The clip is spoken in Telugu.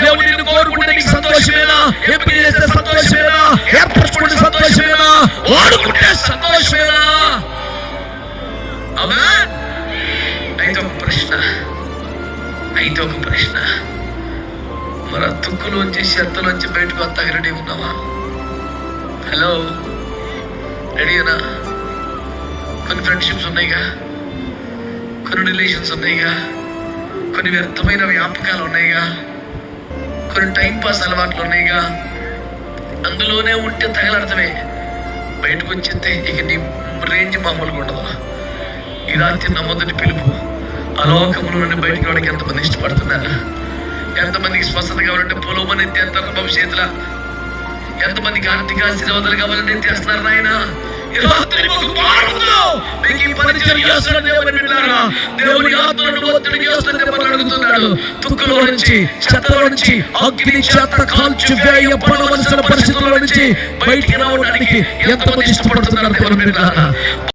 దేవుడు నిన్ను కోరుకుంటే నీకు సంతోషమేనా? ఎంపిక చేస్తే సంతోషమేనా? ఏర్పరచుకుంటే సంతోషమేనా? వాడుకుంటే సంతోషమేనా? ఆమేన్. అయితే ఒక ప్రశ్న, మరి తుక్కులోంచి చెత్తలోంచి బయటకు వస్తాక రెడీ ఉన్నావా? హలో, రెడీనా? కొన్ని ఫ్రెండ్షిప్స్ ఉన్నాయిగా, కొన్ని రిలేషన్స్ ఉన్నాయిగా, కొన్ని వ్యర్థమైన వ్యాపకాలు ఉన్నాయిగా, కొన్ని టైంపాస్ అలవాట్లు ఉన్నాయిగా. అందులోనే ఉంటే తగలడతమే, బయటకు వచ్చితే ఇక నీ రేంజ్ మామూలుగా ఉండదు. ఈ రాత్రి నా మొదటి పిలుపు, అలోకంలో నుండి బయటకు రావడానికి ఎంతమంది ఇష్టపడుతున్నారు? ఎంతమందికి స్వస్థత కావాలంటే పొలమని ఎత్తేస్తారు భవిష్యత్తులో? ఎంతమందికి ఆర్థిక ఆశీర్వాదాలు కావాలంటే ఎత్తేస్తున్నారు? నాయన దేవుని ఆత్మను ఒత్తిడి అడుగుతున్నాడు. తుక్కులో నుంచి, చెత్తలో నుంచి, అగ్ని చేత కాల్చి వేయబడవలసిన పరిస్థితుల్లో నుంచి బయటికి రావడానికి ఎంతమంది ఇష్టపడుతున్నారు?